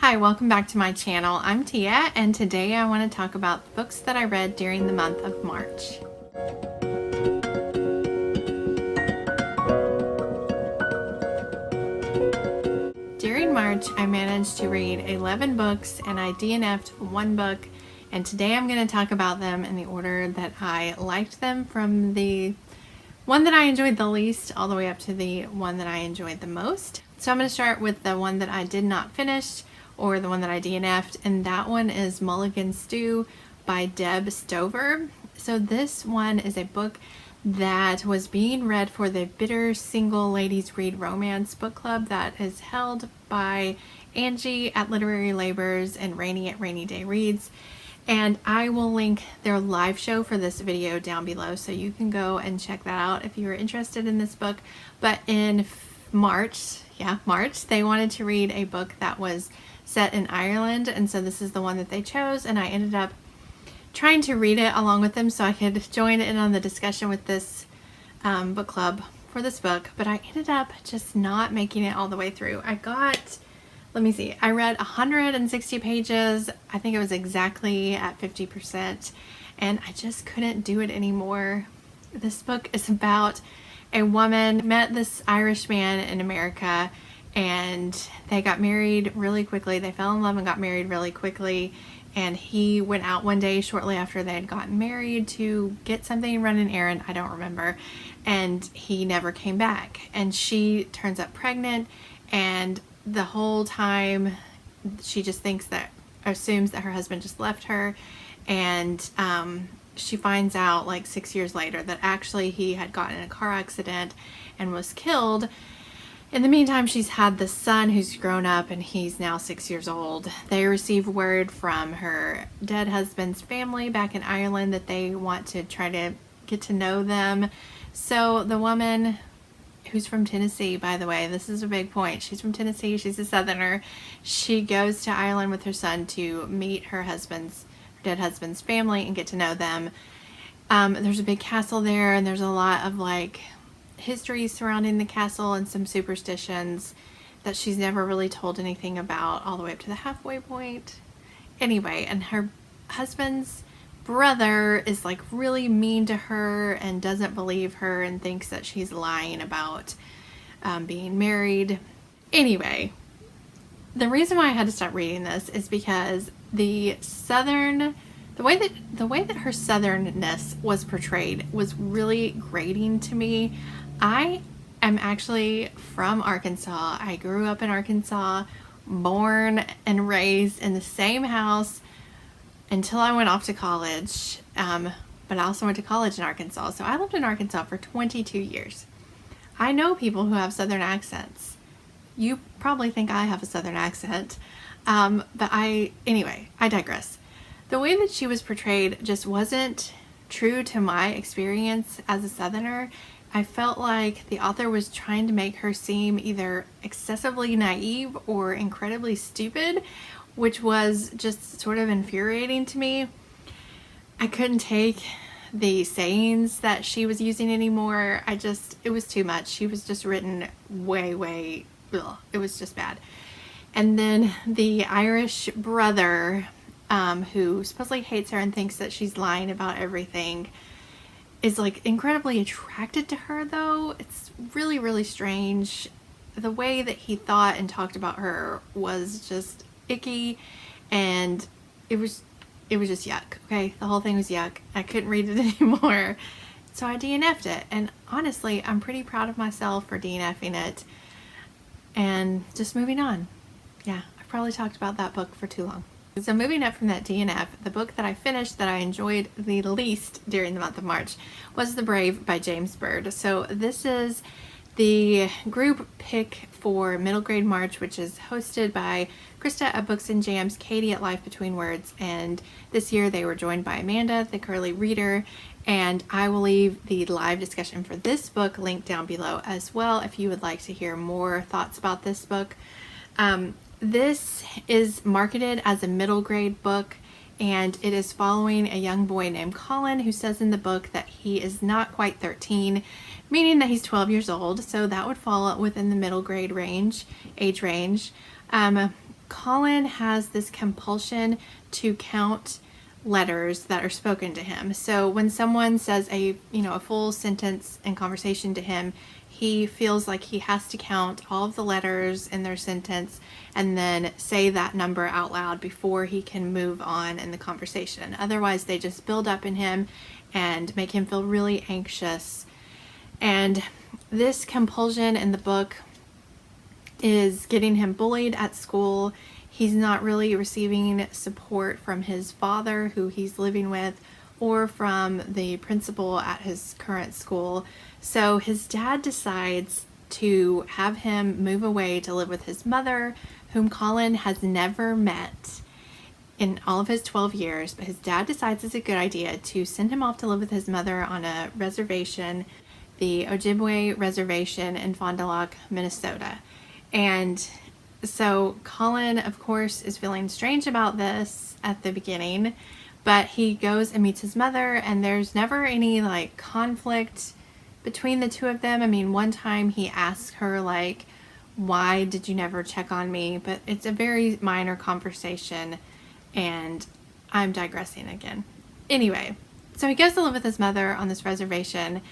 Hi, welcome back to my channel. I'm Tia, and today I want to talk about the books that I read during the month of March. During March, I managed to read 11 books and I DNF'd one book, and today I'm going to talk about them in the order that I liked them, from the one that I enjoyed the least all the way up to the one that I enjoyed the most. So I'm going to start with the one that I did not finish, or the one that I DNF'd, and that one is Mulligan Stew by Deb Stover. So this one is a book that was being read for the Bitter Single Ladies Read Romance book club that is held by Angie at Literary Labors and Rainy at Rainy Day Reads. And I will link their live show for this video down below, so you can go and check that out if you are interested in this book. But in March, they wanted to read a book that was set in Ireland, and so this is the one that they chose, and I ended up trying to read it along with them so I could join in on the discussion with this book club for this book, but I ended up just not making it all the way through. I read 160 pages. I think it was exactly at 50%, and I just couldn't do it anymore. This book is about a woman met this Irish man in America, and they got married really quickly. They fell in love and got married really quickly, and he went out one day shortly after they had gotten married to get something, run an errand, I don't remember, and he never came back. And she turns up pregnant, and the whole time she just assumes that her husband just left her, and she finds out like 6 years later that actually he had gotten in a car accident and was killed. In the meantime, she's had this son who's grown up, and he's now 6 years old. They receive word from her dead husband's family back in Ireland that they want to try to get to know them. So the woman, who's from Tennessee, by the way, this is a big point. She's from Tennessee. She's a Southerner. She goes to Ireland with her son to meet her dead husband's family and get to know them. There's a big castle there, and there's a lot of history surrounding the castle and some superstitions that she's never really told anything about all the way up to the halfway point. Anyway, and her husband's brother is really mean to her and doesn't believe her and thinks that she's lying about being married. Anyway, the reason why I had to stop reading this is because the way that her southernness was portrayed was really grating to me. I am actually from Arkansas. I grew up in Arkansas, born and raised in the same house until I went off to college. But I also went to college in Arkansas. So I lived in Arkansas for 22 years. I know people who have southern accents. You probably think I have a southern accent. Anyway, I digress. The way that she was portrayed just wasn't true to my experience as a southerner. I felt like the author was trying to make her seem either excessively naive or incredibly stupid, which was just sort of infuriating to me. I couldn't take the sayings that she was using anymore. It was too much. She was just written way, ugh, it was just bad. And then the Irish brother, who supposedly hates her and thinks that she's lying about everything, is incredibly attracted to her, though. It's really strange. The way that he thought and talked about her was just icky, and it was just yuck. Okay, the whole thing was yuck. I couldn't read it anymore, so I DNF'd it. And honestly, I'm pretty proud of myself for DNFing it and just moving on. Yeah, I've probably talked about that book for too long. So moving up from that DNF, the book that I finished that I enjoyed the least during the month of March was The Brave by James Bird. So this is the group pick for Middle Grade March, which is hosted by Krista at Books and Jams, Katie at Life Between Words, and this year they were joined by Amanda, the Curly Reader, and I will leave the live discussion for this book linked down below as well if you would like to hear more thoughts about this book. This is marketed as a middle grade book, and it is following a young boy named Colin who says in the book that he is not quite 13, meaning that he's 12 years old, so that would fall within the middle grade age range. Colin has this compulsion to count letters that are spoken to him. So when someone says a full sentence in conversation to him, he feels like he has to count all of the letters in their sentence and then say that number out loud before he can move on in the conversation. Otherwise, they just build up in him and make him feel really anxious. And this compulsion in the book is getting him bullied at school. He's not really receiving support from his father, who he's living with, or from the principal at his current school. So his dad decides to have him move away to live with his mother, whom Colin has never met in all of his 12 years. But his dad decides it's a good idea to send him off to live with his mother on a reservation, the Ojibwe Reservation in Fond du Lac, Minnesota. And so Colin, of course, is feeling strange about this at the beginning, but he goes and meets his mother, and there's never any like conflict between the two of them. I mean, one time he asks her like, why did you never check on me? But it's a very minor conversation, and I'm digressing again. Anyway, so he goes to live with his mother on this reservation,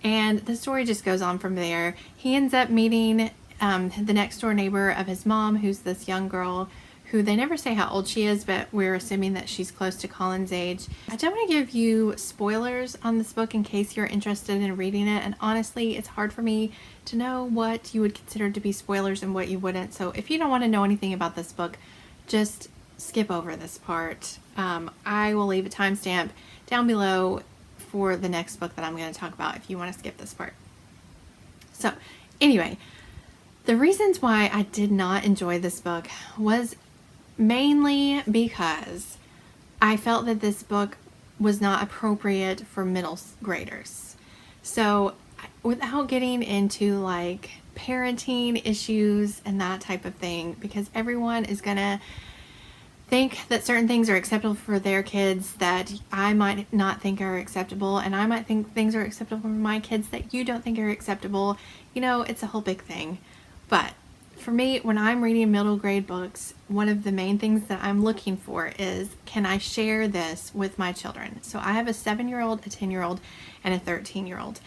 and the story just goes on from there. He ends up meeting the next door neighbor of his mom, who's this young girl who they never say how old she is, but we're assuming that she's close to Colin's age. I don't want to give you spoilers on this book in case you're interested in reading it, and honestly, it's hard for me to know what you would consider to be spoilers and what you wouldn't. So if you don't want to know anything about this book, just skip over this part. I will leave a timestamp down below for the next book that I'm going to talk about if you want to skip this part. So anyway, the reasons why I did not enjoy this book was mainly because I felt that this book was not appropriate for middle graders. So without getting into like parenting issues and that type of thing, because everyone is gonna think that certain things are acceptable for their kids that I might not think are acceptable, and I might think things are acceptable for my kids that you don't think are acceptable. You know, it's a whole big thing. But for me, when I'm reading middle grade books, one of the main things that I'm looking for is, can I share this with my children? So I have a 7-year-old, a 10-year-old, and a 13-year-old.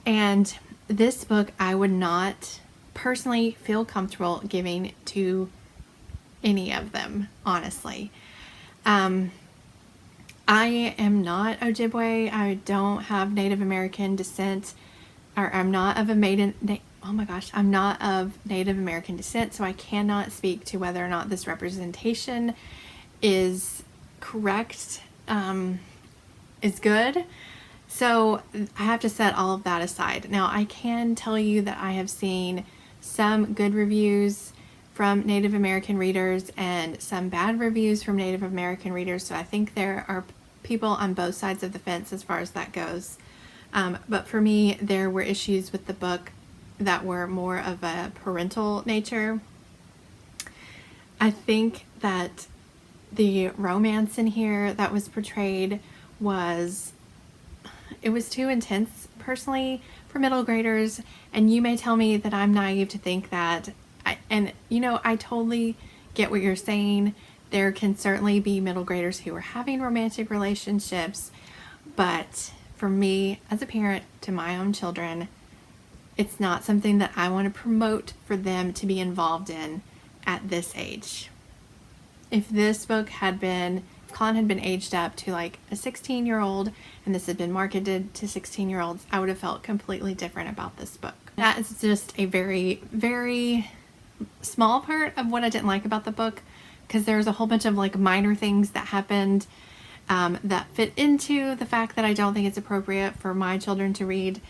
And this book I would not personally feel comfortable giving to any of them, honestly. I am not Ojibwe. I don't have Native American descent, or I'm not of a I'm not of Native American descent, so I cannot speak to whether or not this representation is correct, is good. So I have to set all of that aside. Now, I can tell you that I have seen some good reviews from Native American readers and some bad reviews from Native American readers, so I think there are people on both sides of the fence as far as that goes. But for me, there were issues with the book that were more of a parental nature. I think that the romance in here that was portrayed was too intense personally for middle graders, and you may tell me that I'm naive to think that, I totally get what you're saying. There can certainly be middle graders who are having romantic relationships, but for me as a parent to my own children, it's not something that I want to promote for them to be involved in at this age. If this book had been, if Colin had been aged up to like a 16-year-old and this had been marketed to 16-year-olds, I would have felt completely different about this book. That is just a very, very small part of what I didn't like about the book, because there's a whole bunch of like minor things that happened that fit into the fact that I don't think it's appropriate for my children to read.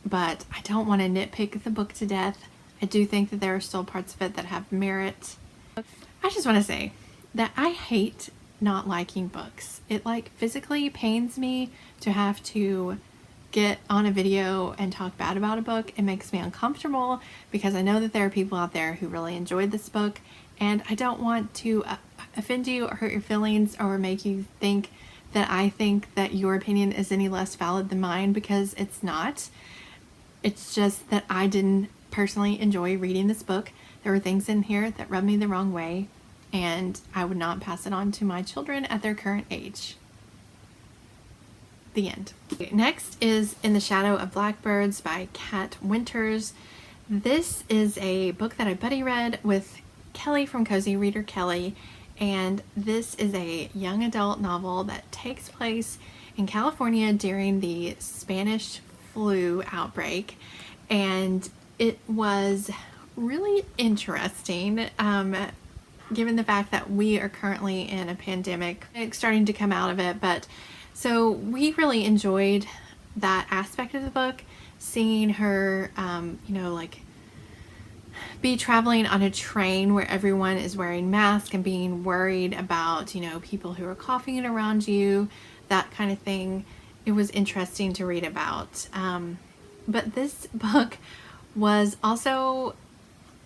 But I don't want to nitpick the book to death. I do think that there are still parts of it that have merit. I just want to say that I hate not liking books. It like physically pains me to have to get on a video and talk bad about a book. It makes me uncomfortable because I know that there are people out there who really enjoyed this book, and I don't want to offend you or hurt your feelings or make you think that I think that your opinion is any less valid than mine, because it's not. It's just that I didn't personally enjoy reading this book. There were things in here that rubbed me the wrong way, and I would not pass it on to my children at their current age. The end. Next is In the Shadow of Blackbirds by Kat Winters. This is a book that I buddy read with Kelly from Cozy Reader Kelly, and this is a young adult novel that takes place in California during the Spanish flu outbreak, and it was really interesting given the fact that we are currently in a pandemic, starting to come out of it. But so we really enjoyed that aspect of the book, seeing her like be traveling on a train where everyone is wearing masks and being worried about people who are coughing around you, that kind of thing. It was interesting to read about, but this book was also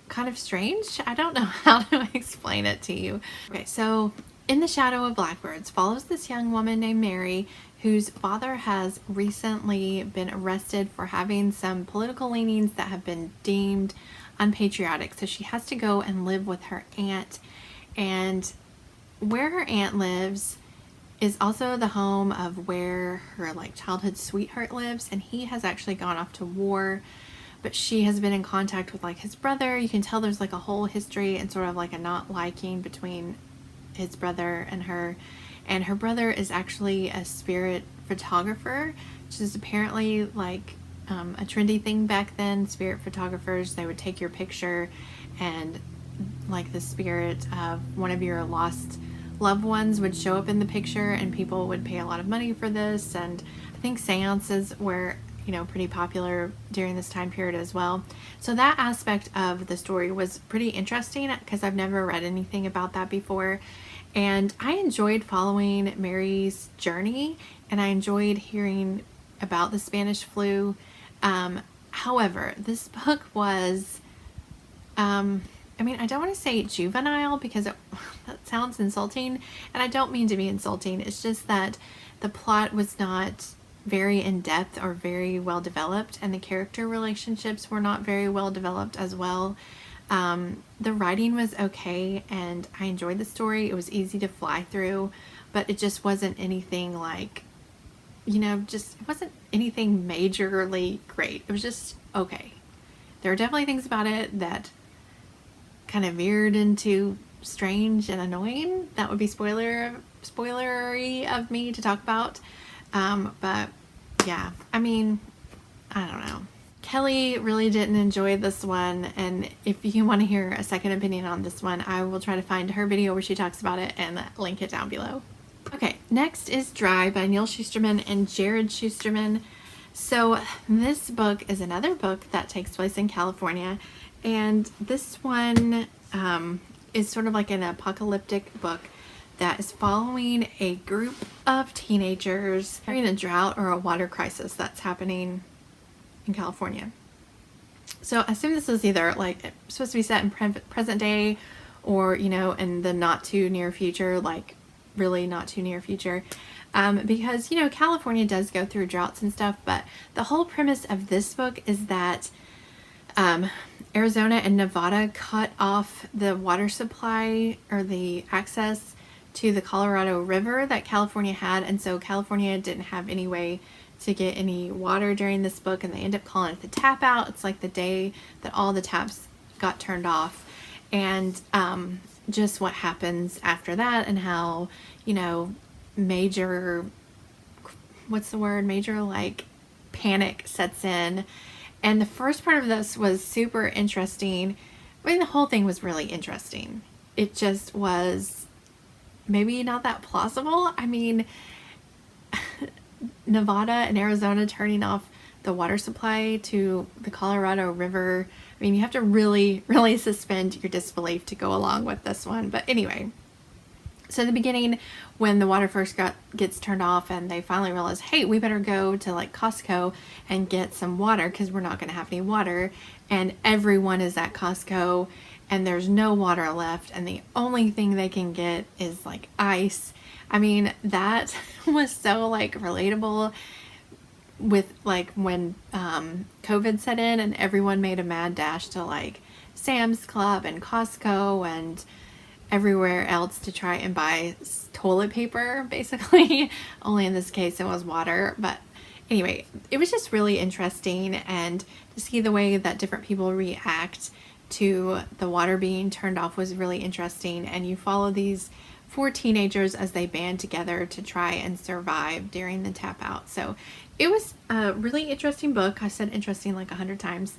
kind of strange. I don't know how to explain it to you. Okay, so In the Shadow of Blackbirds follows this young woman named Mary, whose father has recently been arrested for having some political leanings that have been deemed unpatriotic. So she has to go and live with her aunt, and where her aunt lives is also the home of where her childhood sweetheart lives, and he has actually gone off to war. But she has been in contact with his brother. You can tell there's a whole history and sort of a not liking between his brother and her. And her brother is actually a spirit photographer, which is apparently a trendy thing back then. Spirit photographers, they would take your picture and the spirit of one of your lost loved ones would show up in the picture, and people would pay a lot of money for this. And I think seances were pretty popular during this time period as well. So that aspect of the story was pretty interesting because I've never read anything about that before. And I enjoyed following Mary's journey, and I enjoyed hearing about the Spanish flu. However, this book was, I don't want to say juvenile because that sounds insulting, and I don't mean to be insulting. It's just that the plot was not very in-depth or very well developed, and the character relationships were not very well developed as well. The writing was okay, and I enjoyed the story. It was easy to fly through, but it just wasn't anything it wasn't anything majorly great. It was just okay. There are definitely things about it that kind of veered into strange and annoying. That would be spoilery of me to talk about. But yeah, I don't know. Kelly really didn't enjoy this one, and if you want to hear a second opinion on this one, I will try to find her video where she talks about it and link it down below. Okay, next is Dry by Neal Shusterman and Jared Shusterman. So this book is another book that takes place in California, and this one is sort of an apocalyptic book that is following a group of teenagers during a drought or a water crisis that's happening in California. So I assume this is either supposed to be set in present day, or in the not too near future, really not too near future, because California does go through droughts and stuff. But the whole premise of this book is that Arizona and Nevada cut off the water supply or the access to the Colorado River that California had, and so California didn't have any way to get any water during this book, and they end up calling it the tap out. It's the day that all the taps got turned off, and just what happens after that, and how major panic sets in. And the first part of this was super interesting. The whole thing was really interesting. It just was maybe not that plausible. Nevada and Arizona turning off the water supply to the Colorado River. You have to really, really suspend your disbelief to go along with this one. But anyway, so in the beginning, when the water first gets turned off, and they finally realize, hey, we better go to Costco and get some water because we're not going to have any water. And everyone is at Costco, and there's no water left, and the only thing they can get is ice. That was so relatable with when COVID set in and everyone made a mad dash to Sam's Club and Costco and everywhere else to try and buy toilet paper, basically. Only in this case it was water. But anyway, it was just really interesting, and to see the way that different people react to the water being turned off was really interesting. And you follow these 4 teenagers as they band together to try and survive during the tap out. So it was a really interesting book. I said interesting like 100 times.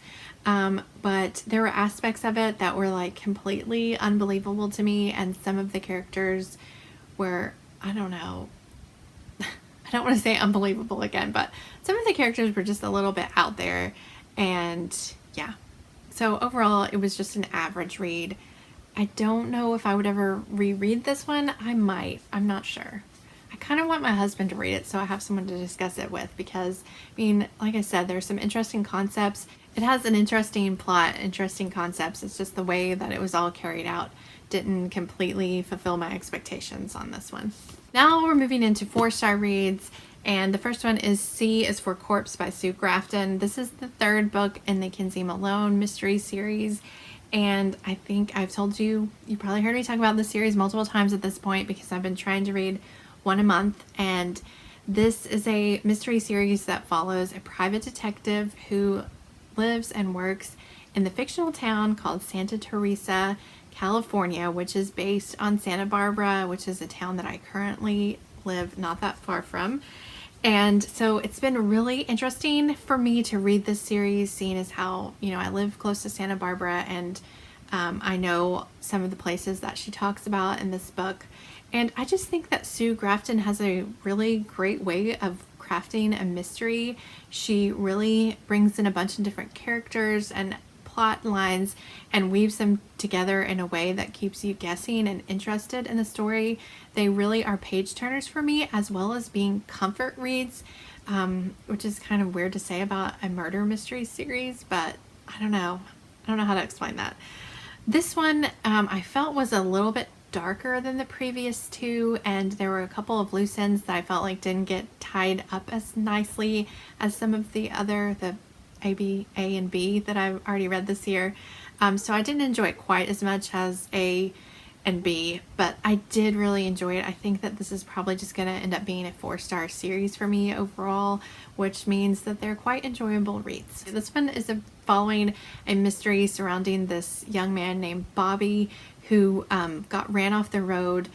But there were aspects of it that were like completely unbelievable to me, and some of the characters were, I don't know, I don't want to say unbelievable again, but some of the characters were just a little bit out there. And yeah, so overall it was just an average read. I don't know if I would ever reread this one. I might, I'm not sure. I kind of want my husband to read it so I have someone to discuss it with, because I mean, like I said, there's some interesting concepts. It has an interesting plot, interesting concepts. It's just the way that it was all carried out didn't completely fulfill my expectations on this one. Now we're moving into 4-star reads, and the first one is C is for Corpse by Sue Grafton. This is the 3rd book in the Kinsey Malone mystery series, and I think I've told you, you probably heard me talk about this series multiple times at this point, because I've been trying to read one a month. And this is a mystery series that follows a private detective who lives and works in the fictional town called Santa Teresa, California, which is based on Santa Barbara, which is a town that I currently live not that far from. And so it's been really interesting for me to read this series, seeing as how, you know, I live close to Santa Barbara, and I know some of the places that she talks about in this book. And I just think that Sue Grafton has a really great way of crafting a mystery. She really brings in a bunch of different characters and plot lines and weaves them together in a way that keeps you guessing and interested in the story. They really are page turners for me, as well as being comfort reads, which is kind of weird to say about a murder mystery series, but I don't know how to explain that. This one I felt was a little bit darker than the previous 2, and there were a couple of loose ends that I felt like didn't get tied up as nicely as some of the A and B that I've already read this year. So I didn't enjoy it quite as much as A and B, but I did really enjoy it. I think that this is probably just going to end up being a 4-star series for me overall, which means that they're quite enjoyable reads. This one is following a mystery surrounding this young man named Bobby, who got ran off the road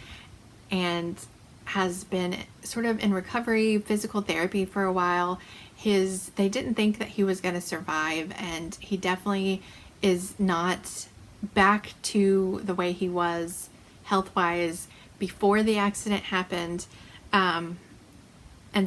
and has been sort of in recovery, physical therapy for a while. They didn't think that he was going to survive, and he definitely is not back to the way he was health-wise before the accident happened. And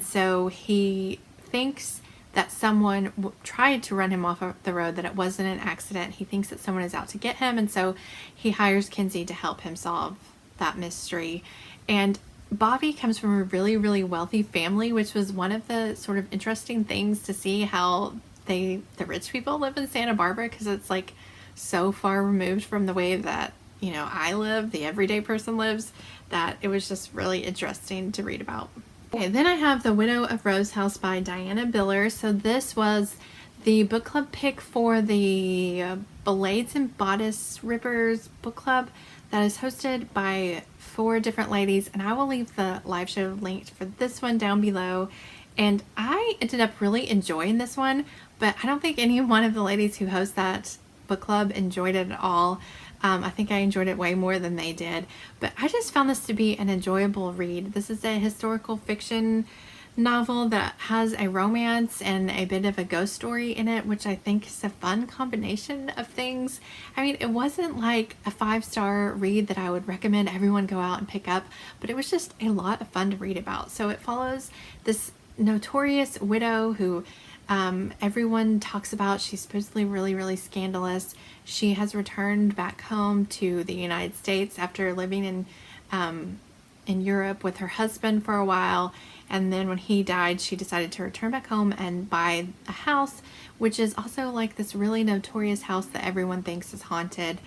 so he thinks that someone tried to run him off of the road, that it wasn't an accident. He thinks that someone is out to get him, and so he hires Kinsey to help him solve that mystery. And Bobby comes from a really, really wealthy family, which was one of the sort of interesting things to see how the rich people live in Santa Barbara, because it's like so far removed from the way that, you know, I live, the everyday person lives, that it was just really interesting to read about. Okay, then I have The Widow of Rose House by Diana Biller. So this was the book club pick for the Blades and Bodice Rippers book club that is hosted by 4 different ladies, and I will leave the live show linked for this one down below. And I ended up really enjoying this one, but I don't think any one of the ladies who host that book club enjoyed it at all. I think I enjoyed it way more than they did, but I just found this to be an enjoyable read. This is a historical fiction novel that has a romance and a bit of a ghost story in it, which I think is a fun combination of things. I mean, it wasn't like a 5-star read that I would recommend everyone go out and pick up, but it was just a lot of fun to read about. So it follows this notorious widow who everyone talks about. She's supposedly really, really scandalous. She has returned back home to the United States after living in Europe with her husband for a while, and then when he died, she decided to return back home and buy a house, which is also like this really notorious house that everyone thinks is haunted.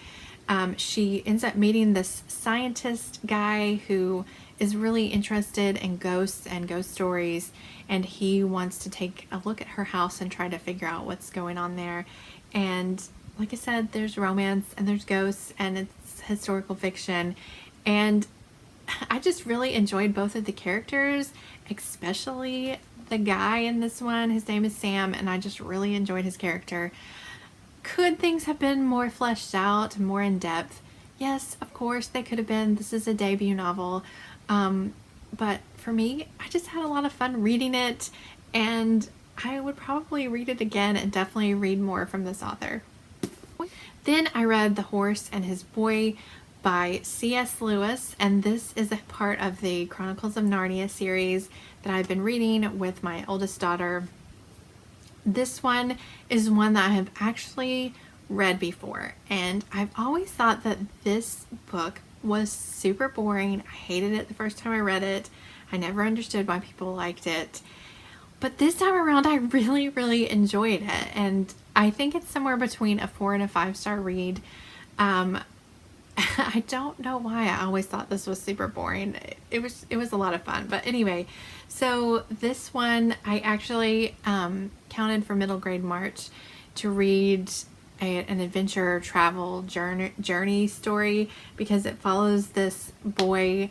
She ends up meeting this scientist guy who is really interested in ghosts and ghost stories, and he wants to take a look at her house and try to figure out what's going on there. And like I said, there's romance and there's ghosts and it's historical fiction, and I just really enjoyed both of the characters, especially the guy in this one. His name is Sam, and I just really enjoyed his character. Could things have been more fleshed out, more in depth? Yes, of course they could have been. This is a debut novel. But for me, I just had a lot of fun reading it, and I would probably read it again and definitely read more from this author. Then I read The Horse and His Boy by C.S. Lewis, and this is a part of the Chronicles of Narnia series that I've been reading with my oldest daughter. This one is one that I have actually read before, and I've always thought that this book was super boring. I hated it the first time I read it. I never understood why people liked it. But this time around, I really, really enjoyed it, and I think it's somewhere between a 4 and a 5-star read. I don't know why I always thought this was super boring. It was a lot of fun. But anyway, so this one I actually counted for middle grade March to read an adventure travel journey story, because it follows this boy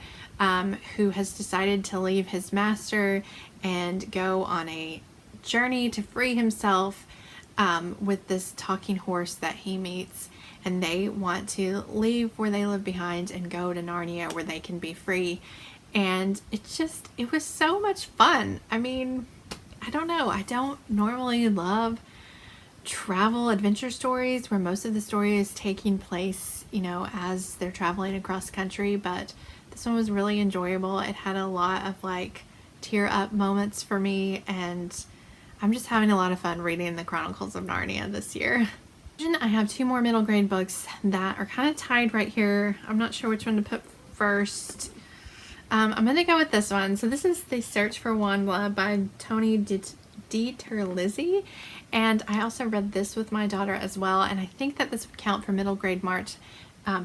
who has decided to leave his master and go on a journey to free himself with this talking horse that he meets, and they want to leave where they live behind and go to Narnia where they can be free. And it was so much fun. I mean, I don't know, I don't normally love travel adventure stories where most of the story is taking place, you know, as they're traveling across country, but this one was really enjoyable. It had a lot of like tear up moments for me, and I'm just having a lot of fun reading the Chronicles of Narnia this year. I have 2 more middle grade books that are kind of tied right here. I'm not sure which one to put first. I'm going to go with this one. So this is The Search for Wondla by Toni DiTerlizzi, and I also read this with my daughter as well, and I think that this would count for middle grade March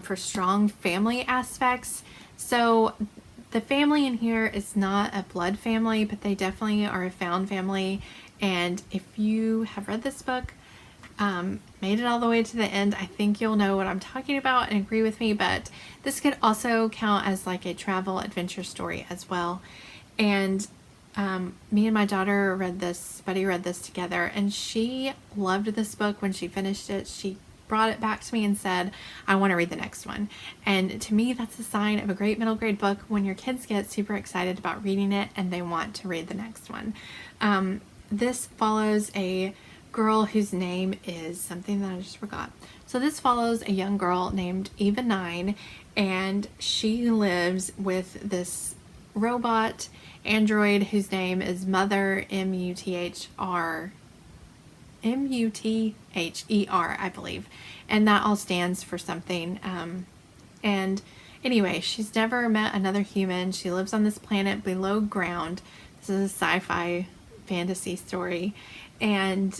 for strong family aspects. So the family in here is not a blood family, but they definitely are a found family, and if you have read this book, made it all the way to the end, I think you'll know what I'm talking about and agree with me. But this could also count as like a travel adventure story as well. And me and my daughter read this together, and she loved this book. When she finished it, she brought it back to me and said, I want to read the next one. And to me, that's a sign of a great middle grade book, when your kids get super excited about reading it and they want to read the next one. This follows a girl whose name is something that I just forgot. So this follows a young girl named Eva 9, and she lives with this robot android whose name is Mother, M-U-T-H-E-R, I believe, and that all stands for something. And anyway, she's never met another human. She lives on this planet below ground. This is a sci-fi fantasy story, and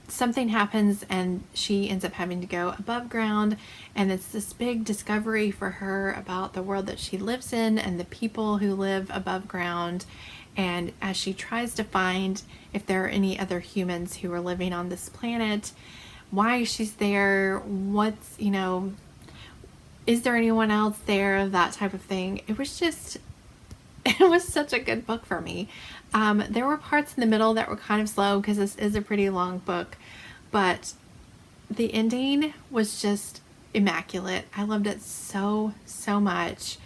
something happens and she ends up having to go above ground, and it's this big discovery for her about the world that she lives in and the people who live above ground. And as she tries to find if there are any other humans who are living on this planet, why she's there, what's, you know, is there anyone else there, that type of thing. It was such a good book for me. There were parts in the middle that were kind of slow because this is a pretty long book, but the ending was just immaculate. I loved it so much.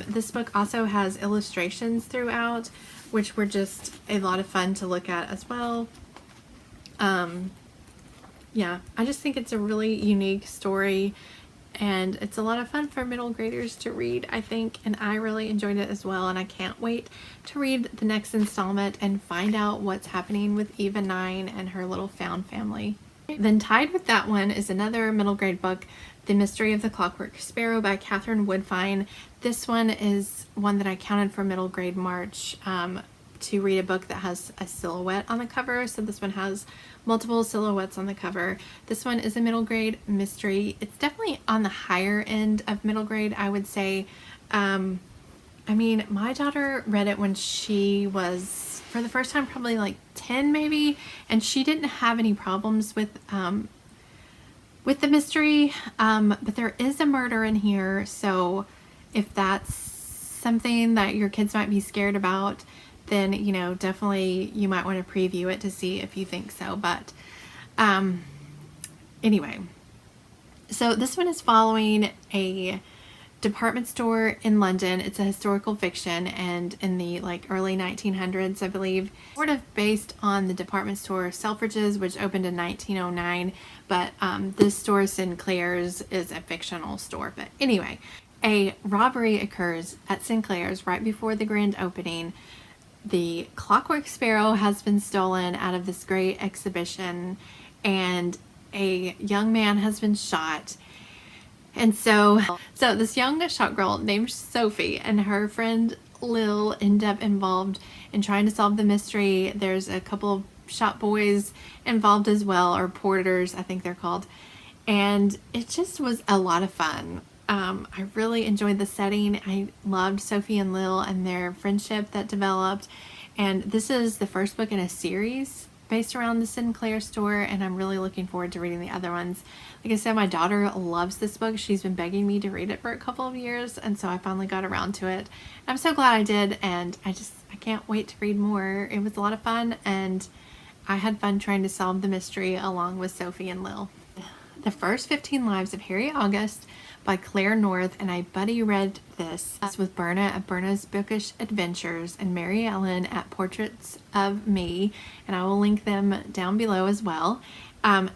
This book also has illustrations throughout, which were just a lot of fun to look at as well. Yeah, I just think it's a really unique story, and it's a lot of fun for middle graders to read, I think, and I really enjoyed it as well, and I can't wait to read the next installment and find out what's happening with Eva 9 and her little found family. Then tied with that one is another middle grade book, The Mystery of the Clockwork Sparrow by Catherine Woodfine. This one is one that I counted for middle grade March to read a book that has a silhouette on the cover. So this one has multiple silhouettes on the cover. This one is a middle grade mystery. It's definitely on the higher end of middle grade, I would say. I mean, my daughter read it when she was, for the first time, probably like 10 maybe, and she didn't have any problems with with the mystery, but there is a murder in here, so if that's something that your kids might be scared about, then, you know, definitely you might want to preview it to see if you think so. But anyway, so this one is following a department store in London. It's a historical fiction, and in the like early 1900s, I believe, sort of based on the department store Selfridges, which opened in 1909. But this store, Sinclair's, is a fictional store. But anyway, a robbery occurs at Sinclair's right before the grand opening. The Clockwork Sparrow has been stolen out of this great exhibition, and a young man has been shot. And so this young shop girl named Sophie and her friend Lil end up involved in trying to solve the mystery. There's a couple of shop boys involved as well, or porters, I think they're called. And it just was a lot of fun. I really enjoyed the setting. I loved Sophie and Lil and their friendship that developed. And this is the first book in a series based around the Sinclair store, and I'm really looking forward to reading the other ones. Like I said, my daughter loves this book. She's been begging me to read it for a couple of years, and so I finally got around to it. I'm so glad I did, and I can't wait to read more. It was a lot of fun, and I had fun trying to solve the mystery along with Sophie and Lil. The First 15 Lives of Harry August by Claire North, and I buddy read this with Berna at Berna's Bookish Adventures and Mary Ellen at Portraits of Me, and I will link them down below as well.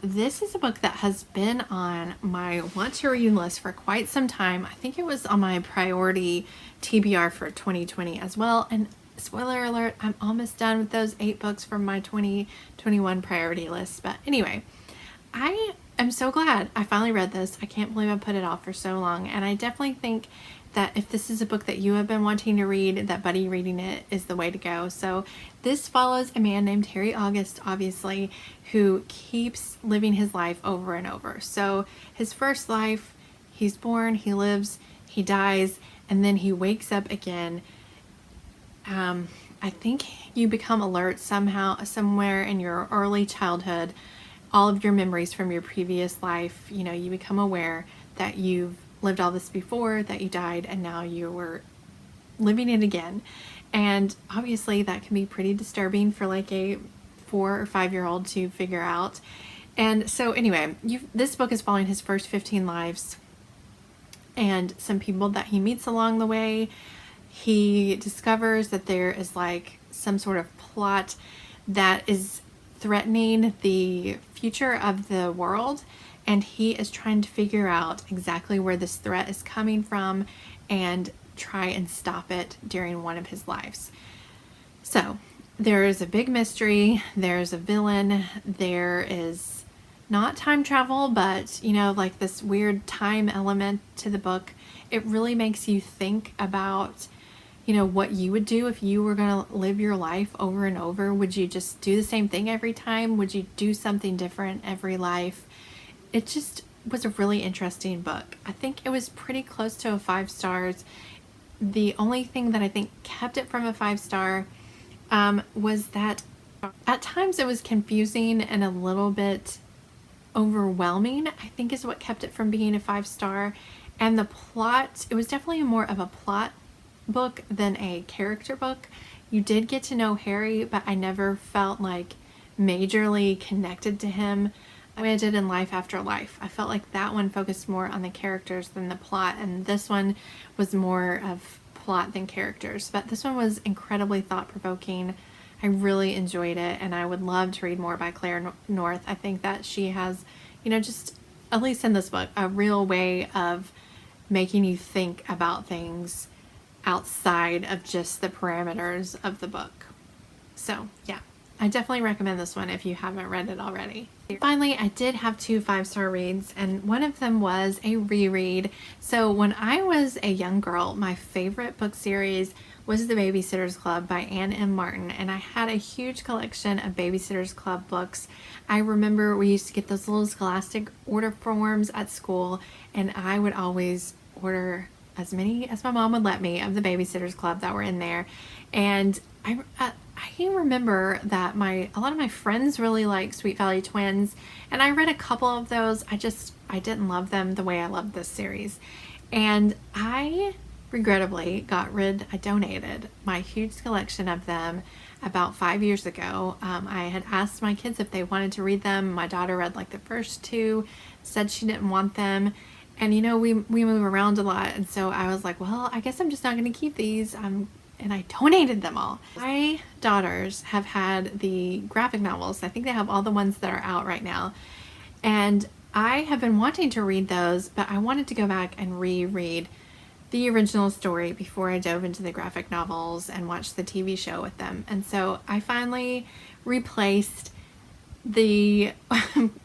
This is a book that has been on my want to read list for quite some time. I think it was on my priority TBR for 2020 as well, and spoiler alert, I'm almost done with those 8 books from my 2021 priority list. But anyway, I'm so glad I finally read this. I can't believe I put it off for so long, and I definitely think that if this is a book that you have been wanting to read, that buddy reading it is the way to go. So this follows a man named Harry August, obviously, who keeps living his life over and over. So his first life, he's born, he lives, he dies, and then he wakes up again. I think you become alert somehow, somewhere in your early childhood, all of your memories from your previous life. You know, you become aware that you've lived all this before, that you died, and now you were living it again. And obviously that can be pretty disturbing for like a 4 or 5-year-old to figure out. And so anyway, this book is following his first 15 lives and some people that he meets along the way. He discovers that there is like some sort of plot that is threatening the future of the world, and he is trying to figure out exactly where this threat is coming from and try and stop it during one of his lives. So there is a big mystery, there's a villain, there is not time travel, but you know, like this weird time element to the book. It really makes you think about, you know, what you would do if you were going to live your life over and over. Would you just do the same thing every time? Would you do something different every life? It just was a really interesting book. I think it was pretty close to a 5 stars. The only thing that I think kept it from a 5-star was that at times it was confusing and a little bit overwhelming, I think is what kept it from being a 5-star. And the plot, it was definitely more of a plot book than a character book. You did get to know Harry, but I never felt like majorly connected to him the way I did in Life After Life. I felt like that one focused more on the characters than the plot, and this one was more of plot than characters. But this one was incredibly thought-provoking. I really enjoyed it, and I would love to read more by Claire North. I think that she has, you know, just, at least in this book, a real way of making you think about things outside of just the parameters of the book. So yeah, I definitely recommend this one if you haven't read it already. Finally, I did have 2 5-star reads, and one of them was a reread. So when I was a young girl, my favorite book series was The Babysitter's Club by Anne M. Martin, and I had a huge collection of Babysitter's Club books. I remember we used to get those little Scholastic order forms at school, and I would always order as many as my mom would let me of the Babysitter's Club that were in there. And I remember that a lot of my friends really like Sweet Valley Twins, and I read a couple of those. I didn't love them the way I loved this series. And I regrettably I donated my huge collection of them about 5 years ago. I had asked my kids if they wanted to read them. My daughter read like the first two, said she didn't want them. And you know, we move around a lot, and so I was like, well, I guess I'm just not going to keep these. And I donated them all. My daughters have had the graphic novels. I think they have all the ones that are out right now. And I have been wanting to read those, but I wanted to go back and reread the original story before I dove into the graphic novels and watched the TV show with them. And so I finally replaced the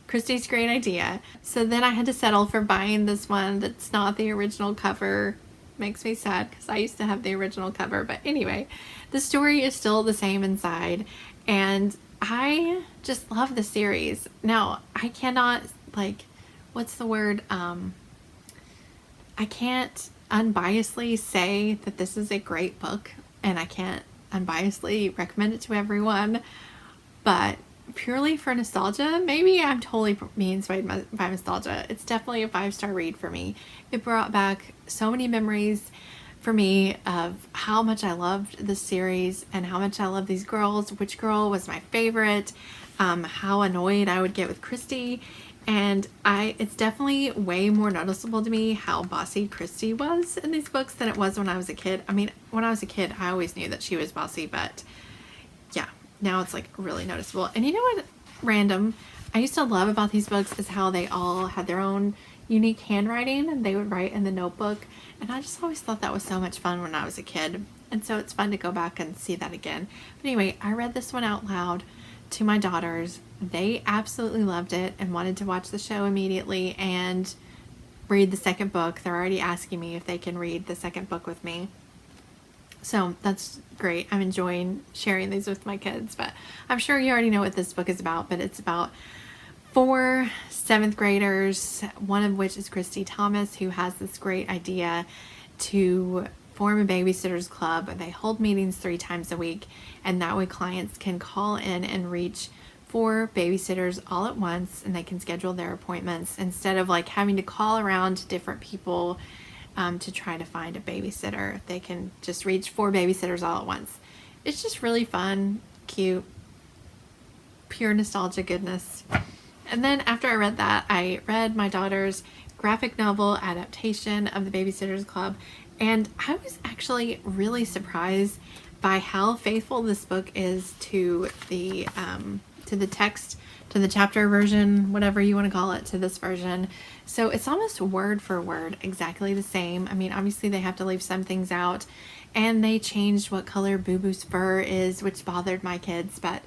Kristy's Great Idea. So then I had to settle for buying this one that's not the original cover. Makes me sad because I used to have the original cover, but anyway, the story is still the same inside, and I just love the series. Now, I cannot, like, what's the word? I can't unbiasedly say that this is a great book, and I can't unbiasedly recommend it to everyone, but purely for nostalgia, maybe I'm totally being swayed by nostalgia. It's definitely a 5-star read for me. It brought back so many memories for me of how much I loved this series and how much I love these girls, which girl was my favorite, how annoyed I would get with Kristy. And it's definitely way more noticeable to me how bossy Kristy was in these books than it was when I was a kid. I mean, when I was a kid, I always knew that she was bossy, but yeah, now it's like really noticeable. And you know what random I used to love about these books is how they all had their own unique handwriting, and they would write in the notebook. And I just always thought that was so much fun when I was a kid. And so it's fun to go back and see that again. But anyway, I read this one out loud to my daughters. They absolutely loved it and wanted to watch the show immediately and read the second book. They're already asking me if they can read the second book with me. So that's great. I'm enjoying sharing these with my kids, but I'm sure you already know what this book is about, but it's about 4 7th graders, one of which is Kristy Thomas, who has this great idea to form a babysitters club. They hold meetings 3 times a week, and that way clients can call in and reach 4 babysitters all at once, and they can schedule their appointments instead of like having to call around to different people to try to find a babysitter. They can just reach 4 babysitters all at once. It's just really fun, cute, pure nostalgia goodness. And then after I read that, I read my daughter's graphic novel adaptation of the Babysitters Club, and I was actually really surprised by how faithful this book is to the text, to the chapter version, whatever you want to call it, to this version. So it's almost word for word exactly the same. I mean, obviously they have to leave some things out, and they changed what color Boo Boo's fur is, which bothered my kids, but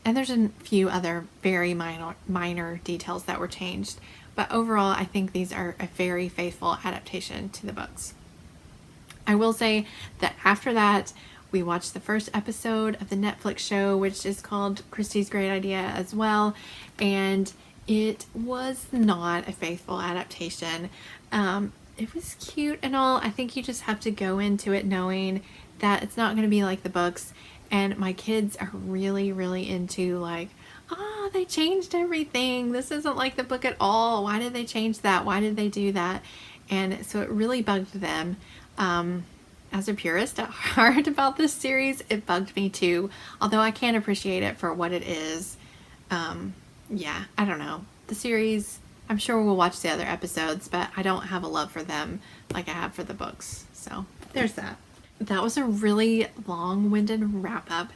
and there's a few other very minor details that were changed. But overall, I think these are a very faithful adaptation to the books. I will say that after that, we watched the first episode of the Netflix show, which is called Kristy's Great Idea as well, and it was not a faithful adaptation. It was cute and all. I think you just have to go into it knowing that it's not going to be like the books. And my kids are really, really into like, oh, they changed everything. This isn't like the book at all. Why did they change that? Why did they do that? And so it really bugged them. As a purist at heart about this series, it bugged me too. Although I can appreciate it for what it is. Yeah, I don't know. The series, I'm sure we'll watch the other episodes, but I don't have a love for them like I have for the books. So there's that. That was a really long-winded wrap-up.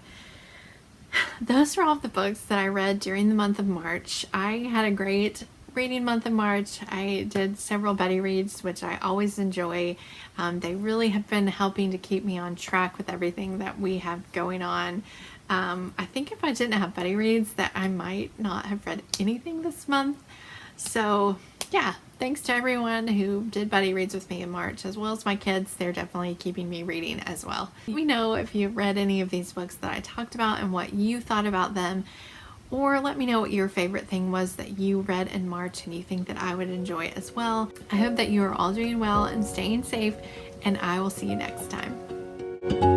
Those are all the books that I read during the month of March. I had a great reading month of March. I did several buddy reads, which I always enjoy. They really have been helping to keep me on track with everything that we have going on. I think if I didn't have buddy reads, that I might not have read anything this month. So yeah, thanks to everyone who did buddy reads with me in March, as well as my kids. They're definitely keeping me reading as well. Let me know if you've read any of these books that I talked about and what you thought about them, or let me know what your favorite thing was that you read in March and you think that I would enjoy as well. I hope that you are all doing well and staying safe, and I will see you next time.